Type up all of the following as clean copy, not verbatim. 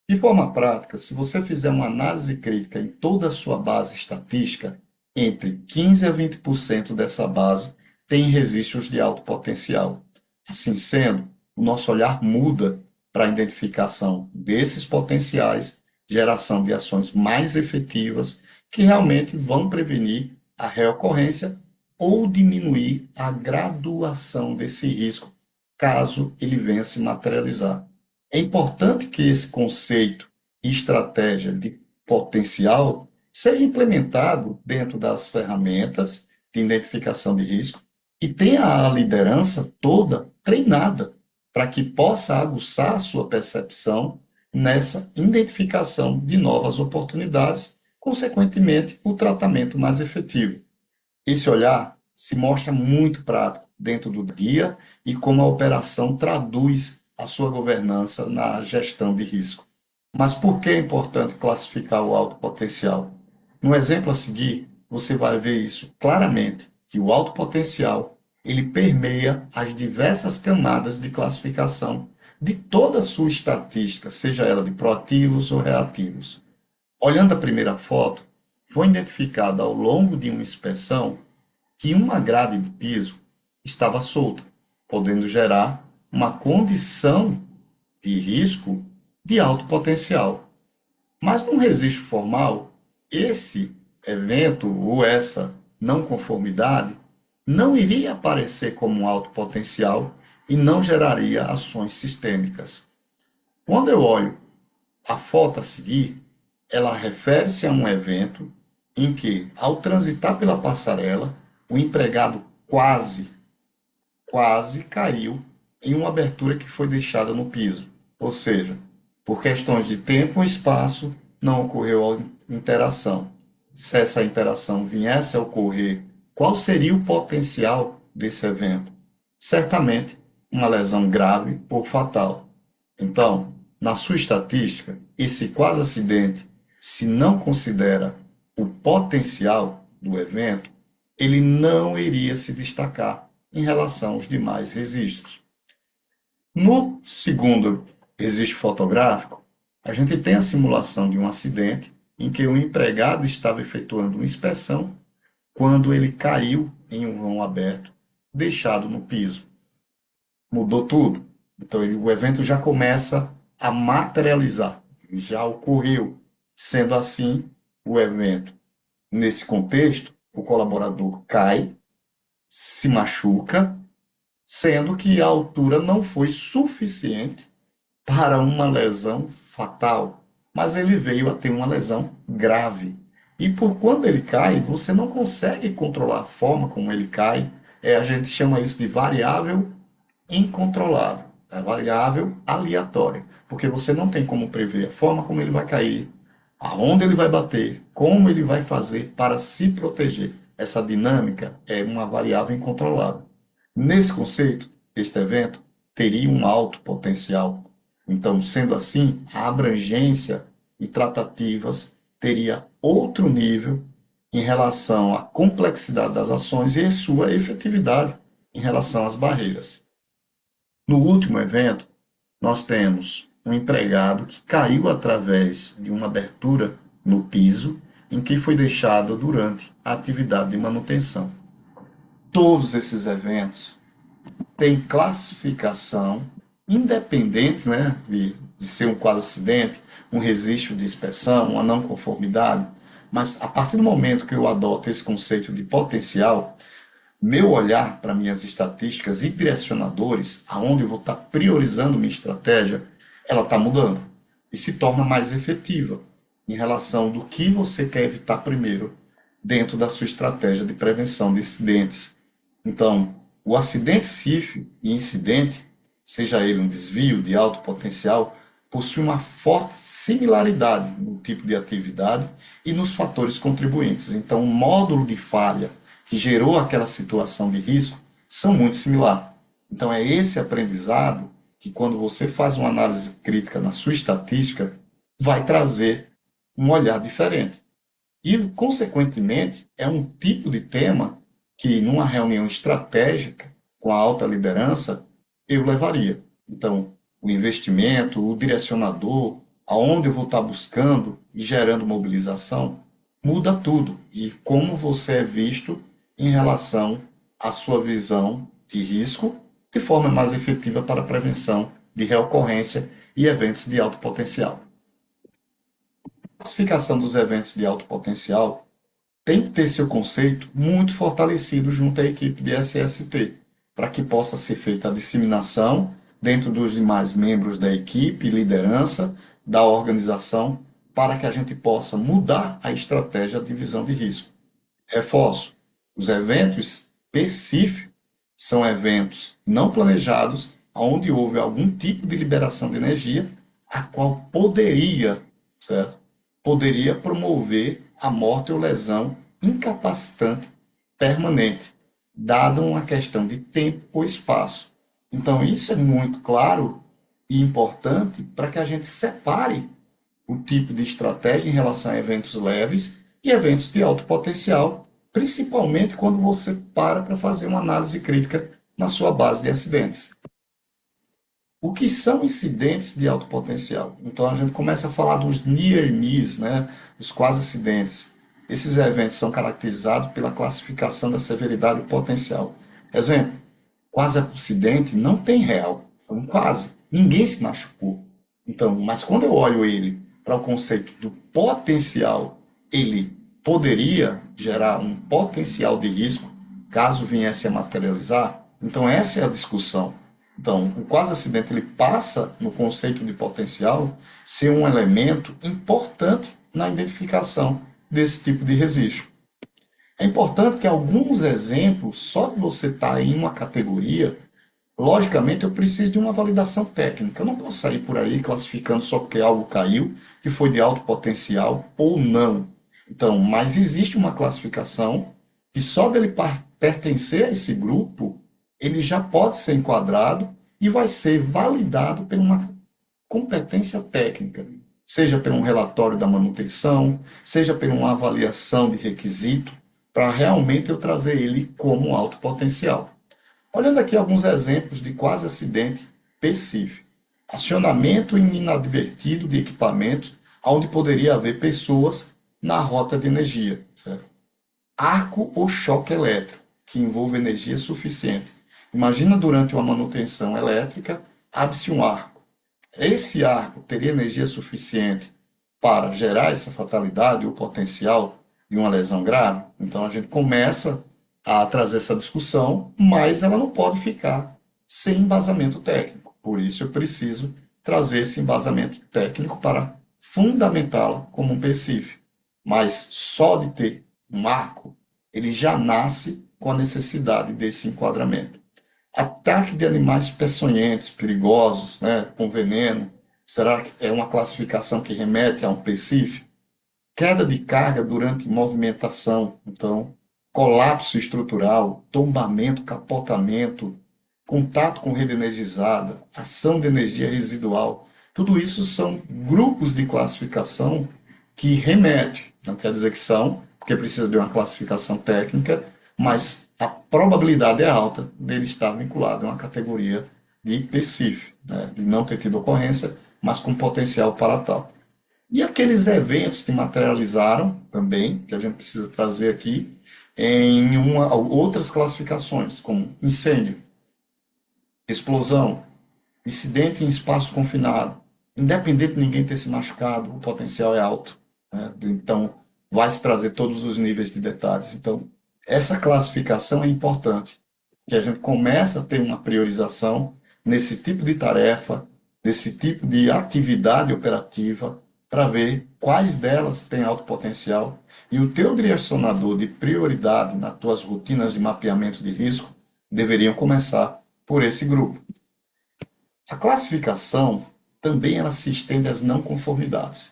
De forma prática, se você fizer uma análise crítica em toda a sua base estatística, entre 15 a 20% dessa base tem registros de alto potencial. Assim sendo, o nosso olhar muda para a identificação desses potenciais, geração de ações mais efetivas que realmente vão prevenir a reocorrência ou diminuir a graduação desse risco, caso ele venha se materializar. É importante que esse conceito e estratégia de potencial seja implementado dentro das ferramentas de identificação de risco e tenha a liderança toda treinada para que possa aguçar a sua percepção nessa identificação de novas oportunidades, consequentemente, o tratamento mais efetivo. Esse olhar se mostra muito prático dentro do dia e como a operação traduz a sua governança na gestão de risco. Mas por que é importante classificar o alto potencial? No exemplo a seguir, você vai ver isso claramente, que o alto potencial, ele permeia as diversas camadas de classificação de toda a sua estatística, seja ela de proativos ou reativos. Olhando a primeira foto, foi identificada ao longo de uma inspeção que uma grade de piso estava solta, podendo gerar uma condição de risco de alto potencial. Mas num registro formal, esse evento ou essa não conformidade não iria aparecer como um alto potencial e não geraria ações sistêmicas. Quando eu olho a foto a seguir, ela refere-se a um evento em que, ao transitar pela passarela, o empregado quase caiu em uma abertura que foi deixada no piso. Ou seja, por questões de tempo e espaço, não ocorreu a interação. Se essa interação viesse a ocorrer, qual seria o potencial desse evento? Certamente, uma lesão grave ou fatal. Então, na sua estatística, esse quase acidente, se não considera o potencial do evento, ele não iria se destacar em relação aos demais registros. No segundo registro fotográfico, a gente tem a simulação de um acidente em que o empregado estava efetuando uma inspeção quando ele caiu em um vão aberto, deixado no piso. Mudou tudo. Então, o evento já começa a materializar, já ocorreu. Sendo assim, o evento, nesse contexto, o colaborador cai, se machuca, sendo que a altura não foi suficiente para uma lesão fatal, mas ele veio a ter uma lesão grave. E por quando ele cai, você não consegue controlar a forma como ele cai. A gente chama isso de variável incontrolável, é variável aleatória, porque você não tem como prever a forma como ele vai cair, aonde ele vai bater, como ele vai fazer para se proteger. Essa dinâmica é uma variável incontrolável. Nesse conceito, este evento teria um alto potencial. Então, sendo assim, a abrangência e tratativas teria outro nível em relação à complexidade das ações e a sua efetividade em relação às barreiras. No último evento, nós temos um empregado que caiu através de uma abertura no piso em que foi deixado durante a atividade de manutenção. Todos esses eventos têm classificação independente, né, de ser um quase acidente, um registro de inspeção, uma não conformidade, mas a partir do momento que eu adoto esse conceito de potencial, meu olhar para minhas estatísticas e direcionadores, aonde eu vou estar priorizando minha estratégia, ela está mudando e se torna mais efetiva em relação do que você quer evitar primeiro dentro da sua estratégia de prevenção de incidentes. Então, o acidente CIF e incidente, seja ele um desvio de alto potencial, possui uma forte similaridade no tipo de atividade e nos fatores contribuintes. Então, o módulo de falha que gerou aquela situação de risco são muito similares. Então, é esse aprendizado que, quando você faz uma análise crítica na sua estatística, vai trazer um olhar diferente. E, consequentemente, é um tipo de tema que, numa reunião estratégica com a alta liderança, eu levaria. Então, o investimento, o direcionador, aonde eu vou estar buscando e gerando mobilização, muda tudo. E como você é visto em relação à sua visão de risco, de forma mais efetiva para a prevenção de reocorrência e eventos de alto potencial. A classificação dos eventos de alto potencial tem que ter seu conceito muito fortalecido junto à equipe de SST, para que possa ser feita a disseminação dentro dos demais membros da equipe, liderança da organização, para que a gente possa mudar a estratégia de divisão de risco. Reforço, os eventos específicos são eventos não planejados, onde houve algum tipo de liberação de energia, a qual poderia, certo? Poderia promover a morte ou lesão incapacitante permanente, dado uma questão de tempo ou espaço. Então, isso é muito claro e importante para que a gente separe o tipo de estratégia em relação a eventos leves e eventos de alto potencial, principalmente quando você para fazer uma análise crítica na sua base de acidentes. O que são incidentes de alto potencial? Então a gente começa a falar dos near miss, né, os quase acidentes. Esses eventos são caracterizados pela classificação da severidade do potencial. Exemplo, quase acidente não tem real, foi um quase. Ninguém se machucou. Então, mas quando eu olho ele para o conceito do potencial, ele poderia gerar um potencial de risco caso viesse a materializar. Então essa é a discussão. Então, o quase acidente ele passa no conceito de potencial ser um elemento importante na identificação desse tipo de registro. É importante que alguns exemplos, só de você estar em uma categoria, logicamente eu preciso de uma validação técnica. Eu não posso sair por aí classificando só porque algo caiu, que foi de alto potencial ou não. Então, mas existe uma classificação que só dele pertencer a esse grupo, ele já pode ser enquadrado e vai ser validado por uma competência técnica, seja por um relatório da manutenção, seja por uma avaliação de requisito, para realmente eu trazer ele como alto potencial. Olhando aqui alguns exemplos de quase acidente específico. Acionamento inadvertido de equipamento, onde poderia haver pessoas na rota de energia. Certo? Arco ou choque elétrico, que envolve energia suficiente. Imagina durante uma manutenção elétrica, abre-se um arco. Esse arco teria energia suficiente para gerar essa fatalidade ou potencial de uma lesão grave? Então a gente começa a trazer essa discussão, mas ela não pode ficar sem embasamento técnico. Por isso eu preciso trazer esse embasamento técnico para fundamentá-la como um PSIF. Mas só de ter um arco, ele já nasce com a necessidade desse enquadramento. Ataque de animais peçonhentos, perigosos, né, com veneno. Será que é uma classificação que remete a um PSIF? Queda de carga durante movimentação, então, colapso estrutural, tombamento, capotamento, contato com rede energizada, ação de energia residual. Tudo isso são grupos de classificação que remetem, não quer dizer que são, porque precisa de uma classificação técnica, mas a probabilidade é alta dele estar vinculado a uma categoria de PSIF, né, de não ter tido ocorrência, mas com potencial para tal. E aqueles eventos que materializaram também, que a gente precisa trazer aqui, em outras classificações, como incêndio, explosão, incidente em espaço confinado. Independente de ninguém ter se machucado, o potencial é alto. Né? Então, vai se trazer todos os níveis de detalhes. Então, essa classificação é importante, que a gente começa a ter uma priorização nesse tipo de tarefa, nesse tipo de atividade operativa, para ver quais delas têm alto potencial e o teu direcionador de prioridade nas tuas rotinas de mapeamento de risco deveriam começar por esse grupo. A classificação também ela se estende às não conformidades.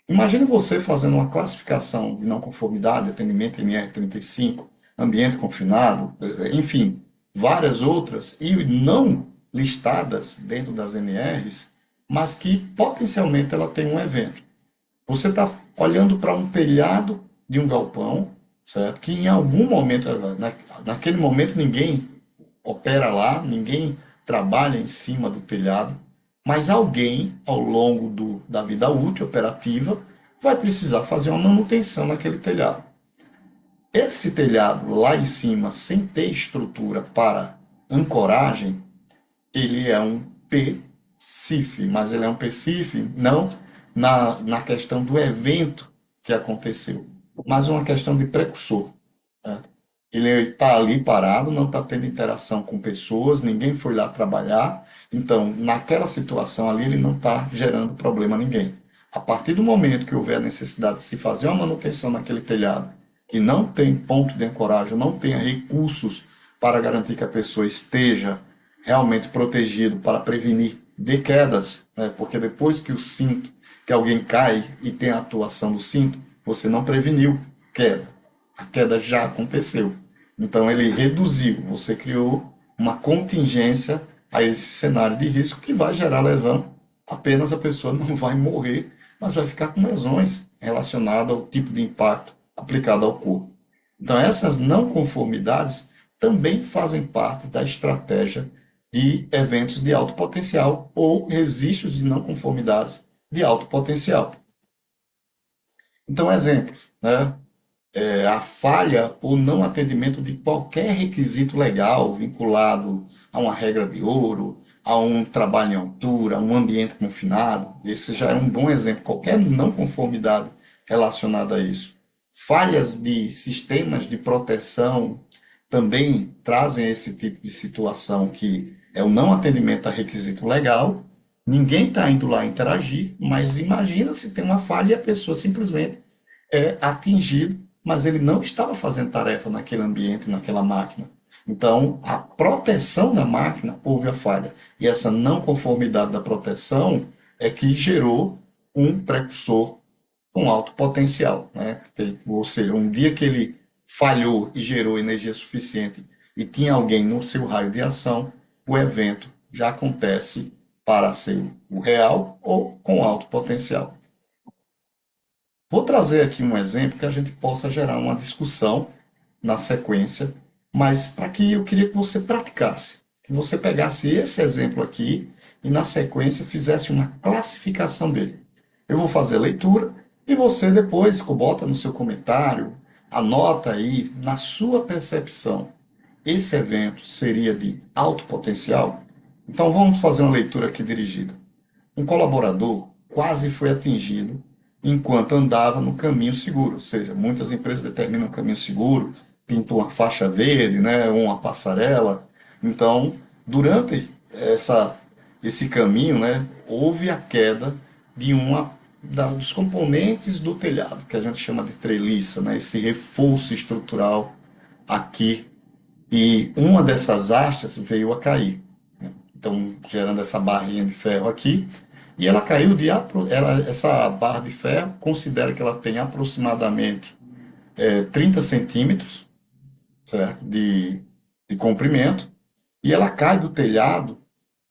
Imagine você fazendo uma classificação de não conformidade, atendimento NR35, ambiente confinado, enfim, várias outras e não listadas dentro das NRs, mas que potencialmente ela tem um evento. Você está olhando para um telhado de um galpão, certo? Que em algum momento, naquele momento ninguém opera lá, ninguém trabalha em cima do telhado, Mas alguém, ao longo da vida útil operativa, vai precisar fazer uma manutenção naquele telhado. Esse telhado lá em cima, sem ter estrutura para ancoragem, ele é um PCIF, mas ele é um PCIF não na questão do evento que aconteceu, mas uma questão de precursor, né? Ele está ali parado, não está tendo interação com pessoas, ninguém foi lá trabalhar, então naquela situação ali ele não está gerando problema a ninguém. A partir do momento que houver a necessidade de se fazer uma manutenção naquele telhado, que não tem ponto de ancoragem, não tenha recursos para garantir que a pessoa esteja realmente protegido para prevenir de quedas, né? Porque depois que o cinto, que alguém cai e tem a atuação do cinto, você não preveniu queda. A queda já aconteceu. Então ele reduziu, você criou uma contingência a esse cenário de risco que vai gerar lesão. Apenas a pessoa não vai morrer, mas vai ficar com lesões relacionadas ao tipo de impacto aplicado ao corpo. Então essas não conformidades também fazem parte da estratégia de eventos de alto potencial ou registros de não conformidades de alto potencial. Então, exemplos, né? A falha ou não atendimento de qualquer requisito legal vinculado a uma regra de ouro, a um trabalho em altura, a um ambiente confinado. Esse já é um bom exemplo. Qualquer não conformidade relacionada a isso. Falhas de sistemas de proteção também trazem esse tipo de situação que é o não atendimento a requisito legal. Ninguém está indo lá interagir, mas imagina se tem uma falha e a pessoa simplesmente é atingido, mas ele não estava fazendo tarefa naquele ambiente, naquela máquina. Então, a proteção da máquina houve a falha. E essa não conformidade da proteção é que gerou um precursor com alto potencial, né? Ou seja, um dia que ele falhou e gerou energia suficiente e tinha alguém no seu raio de ação, o evento já acontece para ser o real ou com alto potencial. Vou trazer aqui um exemplo que a gente possa gerar uma discussão na sequência, mas para que eu queria que você praticasse, que você pegasse esse exemplo aqui e na sequência fizesse uma classificação dele. Eu vou fazer a leitura e você depois bota no seu comentário, anota aí na sua percepção. Esse evento seria de alto potencial? Então vamos fazer uma leitura aqui dirigida. Um colaborador quase foi atingido enquanto andava no caminho seguro, ou seja, muitas empresas determinam um caminho seguro, pintam uma faixa verde, né, ou uma passarela. Então, durante esse caminho, né, houve a queda de dos componentes do telhado, que a gente chama de treliça, né, esse reforço estrutural aqui, e uma dessas hastes veio a cair. Então, gerando essa barrinha de ferro aqui, e ela caiu essa barra de ferro, considera que ela tem aproximadamente 30 centímetros, certo? De comprimento, e ela cai do telhado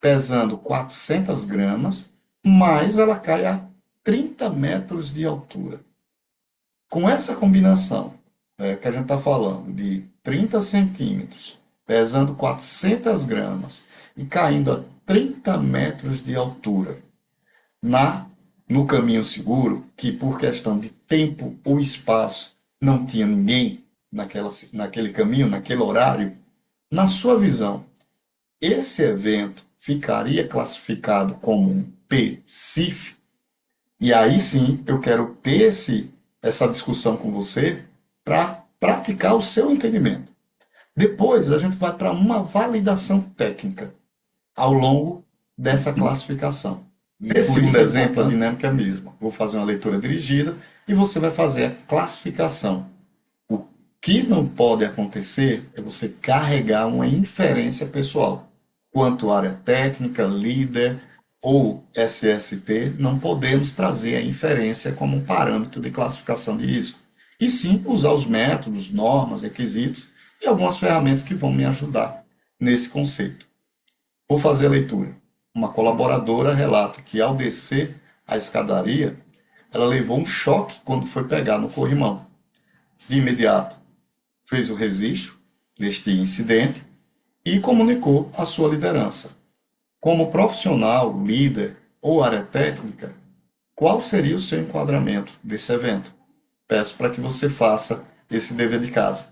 pesando 400 gramas, mas ela cai a 30 metros de altura. Com essa combinação, que a gente está falando de 30 centímetros, pesando 400 gramas e caindo a 30 metros de altura, na no caminho seguro, que por questão de tempo ou espaço não tinha ninguém naquele caminho, naquele horário, na sua visão, esse evento ficaria classificado como um PCIF? E aí sim eu quero ter essa discussão com você para praticar o seu entendimento. Depois a gente vai para uma validação técnica ao longo dessa classificação. Esse segundo exemplo, a dinâmica é a mesma. Vou fazer uma leitura dirigida e você vai fazer a classificação. O que não pode acontecer é você carregar uma inferência pessoal. Quanto área técnica, líder ou SST, não podemos trazer a inferência como um parâmetro de classificação de risco. E sim usar os métodos, normas, requisitos e algumas ferramentas que vão me ajudar nesse conceito. Vou fazer a leitura. Uma colaboradora relata que, ao descer a escadaria, ela levou um choque quando foi pegar no corrimão. De imediato, fez o registro deste incidente e comunicou à sua liderança. Como profissional, líder ou área técnica, qual seria o seu enquadramento desse evento? Peço para que você faça esse dever de casa.